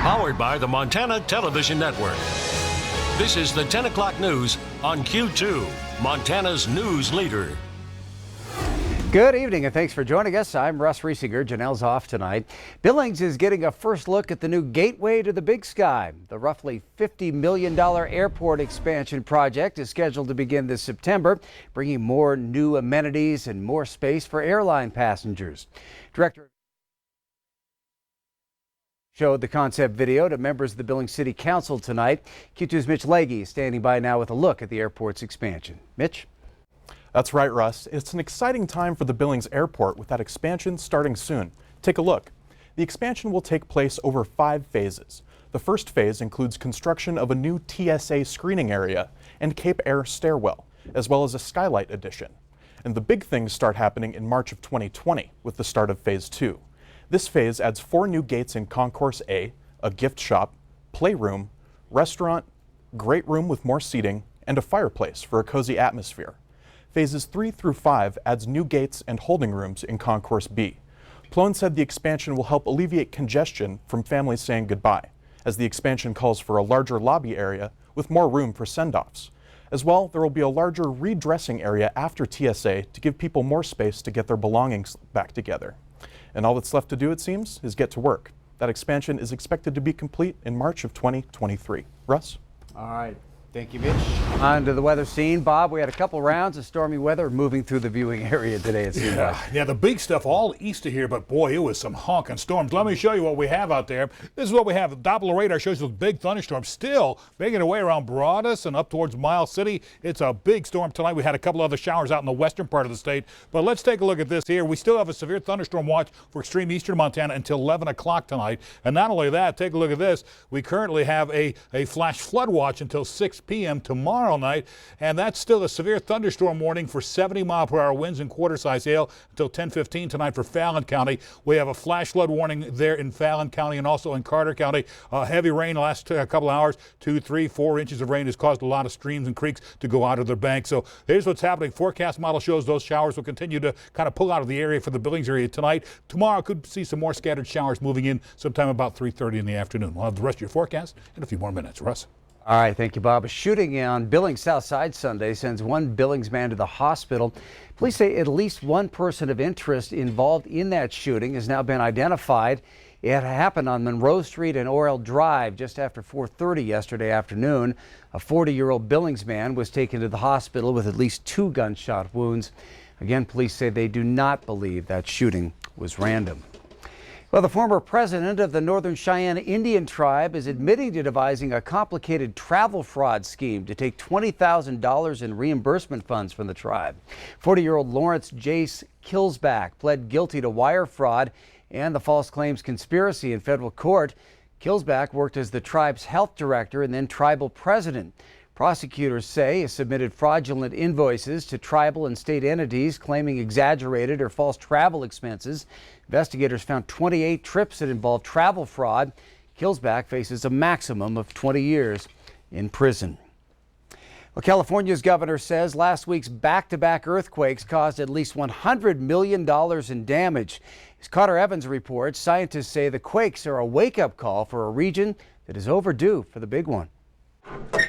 Powered by the Montana Television Network. This is the 10 o'clock news on Q2, Montana's news leader. Good evening and thanks for joining us. I'm Russ RIesinger. Janelle's off tonight. Billings is getting a first look at the new gateway to the Big Sky. The roughly $50 million airport expansion project is scheduled to begin this September, bringing more new amenities and more space for airline passengers. Director showed the concept video to members of the Billings City Council tonight. Q2's Mitch Leahy is standing by now with a look at the airport's expansion. Mitch? That's right, Russ. It's an exciting time for the Billings Airport with that expansion starting soon. Take a look. The expansion will take place over 5 phases. The first phase includes construction of a new TSA screening area and Cape Air stairwell, as well as a skylight addition. And the big things start happening in March of 2020 with the start of phase 2. This phase adds 4 new gates in Concourse A, a gift shop, playroom, restaurant, great room with more seating, and a fireplace for a cozy atmosphere. Phases 3 through 5 adds new gates and holding rooms in Concourse B. Plone said the expansion will help alleviate congestion from families saying goodbye, as the expansion calls for a larger lobby area with more room for send-offs. As well, there will be a larger redressing area after TSA to give people more space to get their belongings back together. And all that's left to do, it seems, is get to work. That expansion is expected to be complete in March of 2023. Russ? All right. Thank you, Mitch. On to the weather scene. Bob, we had a couple rounds of stormy weather moving through the viewing area today, it seems like. Yeah, the big stuff all east of here, but boy, it was some honking storms. Let me show you what we have out there. This is what we have. The Doppler radar shows those big thunderstorms still making their way around Broadus and up towards Miles City. It's a big storm tonight. We had a couple other showers out in the western part of the state, but let's take a look at this here. We still have a severe thunderstorm watch for extreme eastern Montana until 11 o'clock tonight. And not only that, take a look at this. We currently have a flash flood watch until 6 p.m. tomorrow night, and that's still a severe thunderstorm warning for 70-mile-per-hour winds and quarter-size hail until 10:15 tonight for Fallon County. We have a flash flood warning there in Fallon County and also in Carter County. Heavy rain the last couple hours, 2, 3, 4 inches of rain has caused a lot of streams and creeks to go out of their banks. So here's what's happening. Forecast model shows those showers will continue to kind of pull out of the area for the Billings area tonight. Tomorrow could see some more scattered showers moving in sometime about 3:30 in the afternoon. We'll have the rest of your forecast in a few more minutes. Russ? All right, thank you, Bob. A shooting on Billings South Side Sunday sends one Billings man to the hospital. Police say at least one person of interest involved in that shooting has now been identified. It happened on Monroe Street and Orel Drive just after 4:30 yesterday afternoon. A 40-year-old Billings man was taken to the hospital with at least 2 gunshot wounds. Again, police say they do not believe that shooting was random. Well, the former president of the Northern Cheyenne Indian tribe is admitting to devising a complicated travel fraud scheme to take $20,000 in reimbursement funds from the tribe. 40-year-old Lawrence Jace Kilsback pled guilty to wire fraud and the false claims conspiracy in federal court. Kilsback worked as the tribe's health director and then tribal president. Prosecutors say he submitted fraudulent invoices to tribal and state entities claiming exaggerated or false travel expenses. Investigators found 28 trips that involved travel fraud. Kilsback faces a maximum of 20 years in prison. Well, California's governor says last week's back-to-back earthquakes caused at least $100 million in damage. As Carter Evans reports, scientists say the quakes are a wake-up call for a region that is overdue for the big one.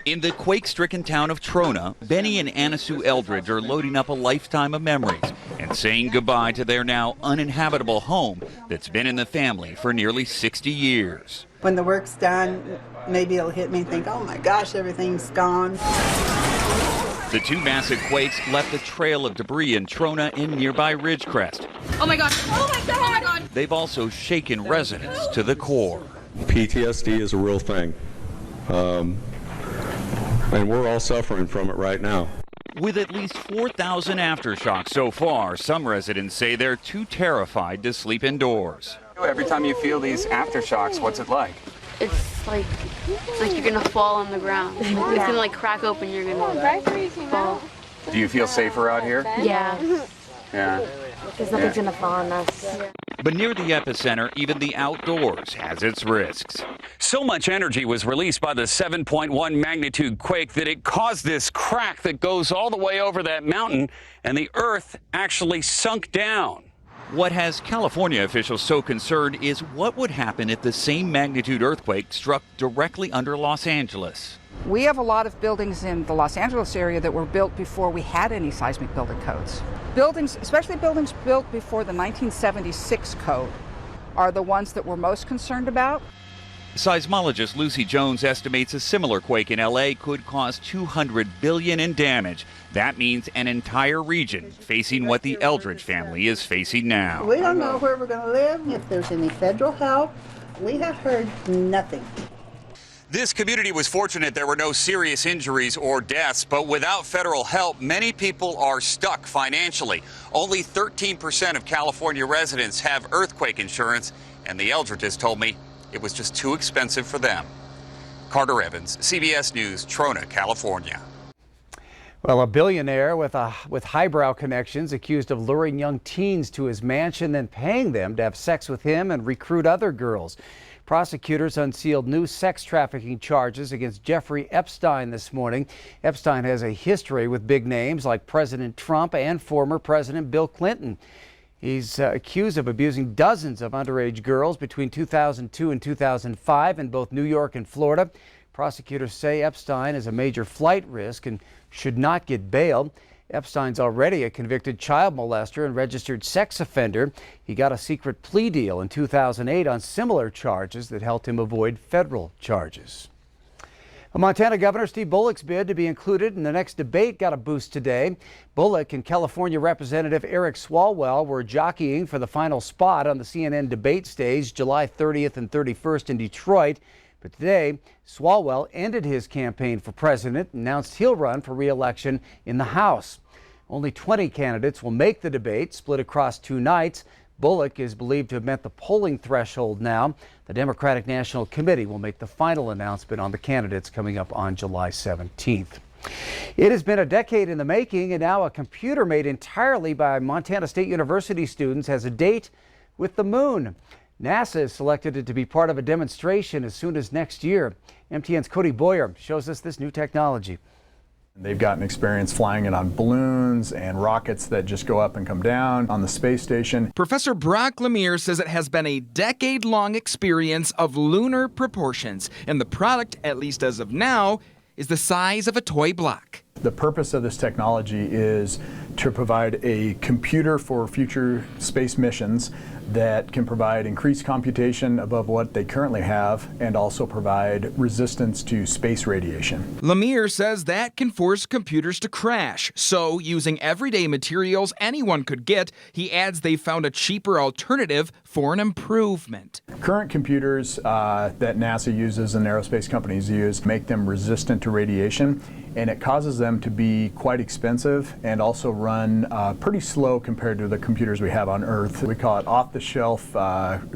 In the quake-stricken town of Trona, Benny and Anna Sue Eldridge are loading up a lifetime of memories and saying goodbye to their now uninhabitable home that's been in the family for nearly 60 years. When the work's done, maybe it'll hit me and think, oh my gosh, everything's gone. The 2 massive quakes left a trail of debris in Trona and nearby Ridgecrest. Oh my God! Oh my God! Oh my God! They've also shaken residents to the core. PTSD is a real thing. And we're all suffering from it right now. With at least 4,000 aftershocks so far, some residents say they're too terrified to sleep indoors. Every time you feel these aftershocks, what's it like? It's like you're gonna fall on the ground. It's gonna like crack open. You're gonna fall. Do you feel safer out here? Yeah. Yeah. Because nothing's gonna fall on us. But near the epicenter, even the outdoors has its risks. So much energy was released by the 7.1 magnitude quake that it caused this crack that goes all the way over that mountain, and the earth actually sunk down. What has California officials so concerned is what would happen if the same magnitude earthquake struck directly under Los Angeles. We have a lot of buildings in the Los Angeles area that were built before we had any seismic building codes. Buildings, especially buildings built before the 1976 code, are the ones that we're most concerned about. Seismologist Lucy Jones estimates a similar quake in LA could cause $200 billion in damage. That means an entire region facing what the Eldridge family is facing now. We don't know where we're going to live, if there's any federal help. We have heard nothing. This community was fortunate there were no serious injuries or deaths, but without federal help, many people are stuck financially. Only 13% of California residents have earthquake insurance, and the Eldridges told me it was just too expensive for them. Carter Evans, CBS News, Trona, California. Well, a billionaire with highbrow connections accused of luring young teens to his mansion, then paying them to have sex with him and recruit other girls. Prosecutors unsealed new sex trafficking charges against Jeffrey Epstein this morning. Epstein has a history with big names like President Trump and former President Bill Clinton. He's accused of abusing dozens of underage girls between 2002 and 2005 in both New York and Florida. Prosecutors say Epstein is a major flight risk and should not get bail. Epstein's already a convicted child molester and registered sex offender. He got a secret plea deal in 2008 on similar charges that helped him avoid federal charges. Montana Governor Steve Bullock's bid to be included in the next debate got a boost today. Bullock and California Representative Eric Swalwell were jockeying for the final spot on the CNN debate stage July 30th and 31st in Detroit. But today, Swalwell ended his campaign for president and announced he'll run for re-election in the House. Only 20 candidates will make the debate, split across 2 nights. Bullock is believed to have met the polling threshold now. The Democratic National Committee will make the final announcement on the candidates coming up on July 17th. It has been a decade in the making, and now a computer made entirely by Montana State University students has a date with the moon. NASA has selected it to be part of a demonstration as soon as next year. MTN's Cody Boyer shows us this new technology. They've gotten experience flying it on balloons and rockets that just go up and come down on the space station. Professor Brock Lemire says it has been a decade-long experience of lunar proportions, and the product, at least as of now, is the size of a toy block. The purpose of this technology is to provide a computer for future space missions that can provide increased computation above what they currently have and also provide resistance to space radiation. Lemire says that can force computers to crash. So, using everyday materials anyone could get, he adds they found a cheaper alternative for an improvement. Current computers that NASA uses and aerospace companies use make them resistant to radiation, and it causes them to be quite expensive and also run pretty slow compared to the computers we have on Earth. We call it off-the-shelf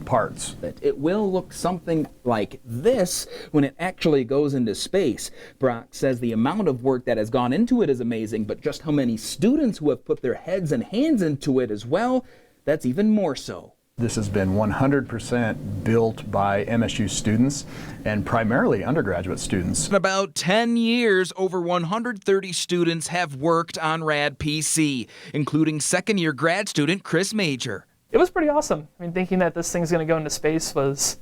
parts. It will look something like this when it actually goes into space. Brock says the amount of work that has gone into it is amazing, but just how many students who have put their heads and hands into it as well, that's even more so. This has been 100% built by MSU students and primarily undergraduate students. In about 10 years, over 130 students have worked on Rad PC, including second-year grad student Chris Major. It was pretty awesome. I mean, thinking that this thing's going to go into space was,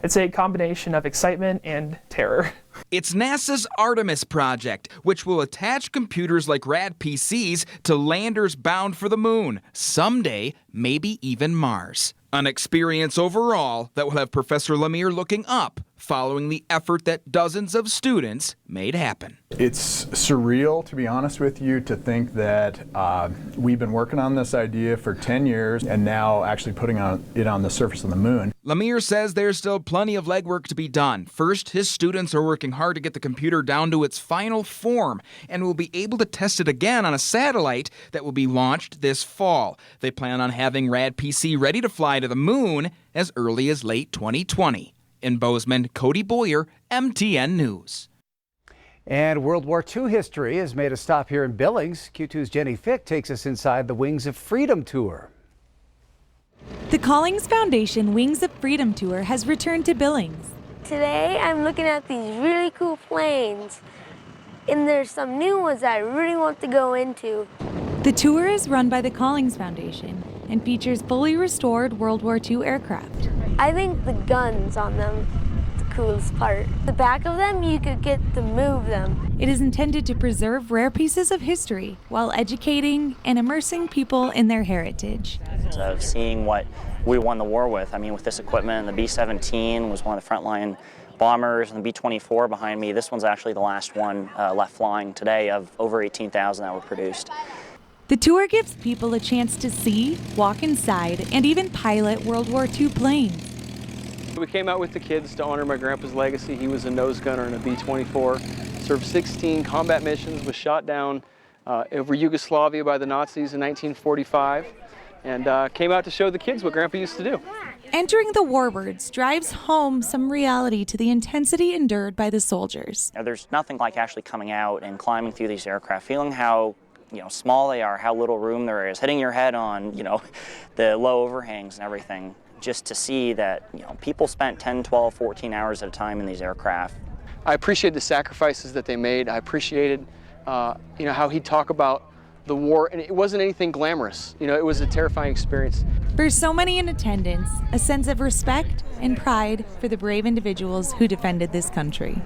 I'd say, a combination of excitement and terror. It's NASA's Artemis project, which will attach computers like Rad PCs to landers bound for the moon, someday maybe even Mars. An experience overall that will have Professor Lemire looking up, following the effort that dozens of students made happen. It's surreal, to be honest with you, to think that we've been working on this idea for 10 years and now actually putting it on the surface of the moon. Lemire says there's still plenty of legwork to be done. First, his students are working hard to get the computer down to its final form and will be able to test it again on a satellite that will be launched this fall. They plan on having Rad PC ready to fly to the moon as early as late 2020. In Bozeman, Cody Boyer, MTN News. And World War II history has made a stop here in Billings. Q2's Jenny Fick takes us inside the Wings of Freedom tour. The Collings Foundation Wings of Freedom tour has returned to Billings. Today I'm looking at these really cool planes, and there's some new ones that I really want to go into. The tour is run by the Collings Foundation and features fully restored World War II aircraft. I think the guns on them is the coolest part. The back of them, you could get to move them. It is intended to preserve rare pieces of history while educating and immersing people in their heritage. Of seeing what we won the war with. I mean, with this equipment, the B-17 was one of the frontline bombers, and the B-24 behind me, this one's actually the last one left flying today of over 18,000 that were produced. The tour gives people a chance to see, walk inside, and even pilot World War II planes. We came out with the kids to honor my grandpa's legacy. He was a nose gunner in a B-24, served 16 combat missions, was shot down over Yugoslavia by the Nazis in 1945, and came out to show the kids what Grandpa used to do. Entering the warbirds drives home some reality to the intensity endured by the soldiers. There's nothing like actually coming out and climbing through these aircraft, feeling how small they are, how little room there is, hitting your head on the low overhangs and everything, just to see that people spent 10, 12, 14 hours at a time in these aircraft. I appreciated the sacrifices that they made. I appreciated how he'd talk about the war, and it wasn't anything glamorous. It was a terrifying experience. For so many in attendance, a sense of respect and pride for the brave individuals who defended this country.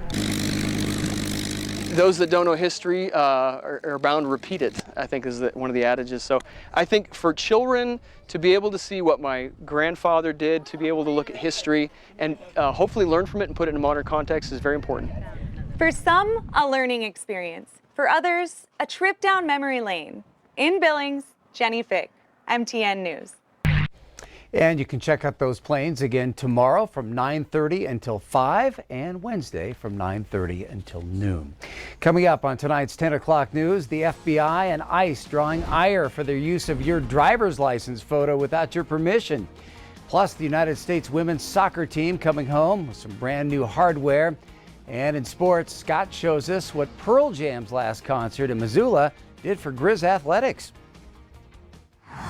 Those that don't know history are bound to repeat it, I think is one of the adages. So I think for children to be able to see what my grandfather did, to be able to look at history and hopefully learn from it and put it in a modern context is very important. For some, a learning experience. For others, a trip down memory lane. In Billings, Jenny Fick, MTN News. And you can check out those planes again tomorrow from 9:30 until 5 and Wednesday from 9:30 until noon. Coming up on tonight's 10 o'clock news, the FBI and ICE drawing ire for their use of your driver's license photo without your permission. Plus, the United States women's soccer team coming home with some brand new hardware. And in sports, Scott shows us what Pearl Jam's last concert in Missoula did for Grizz athletics.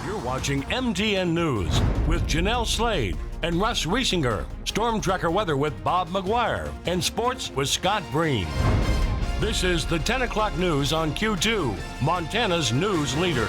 You're watching MTN News with Janelle Slade and Russ RIesinger, Storm Tracker weather with Bob McGuire, and sports with Scott Breen. This is the 10 o'clock news on Q2, Montana's news leader.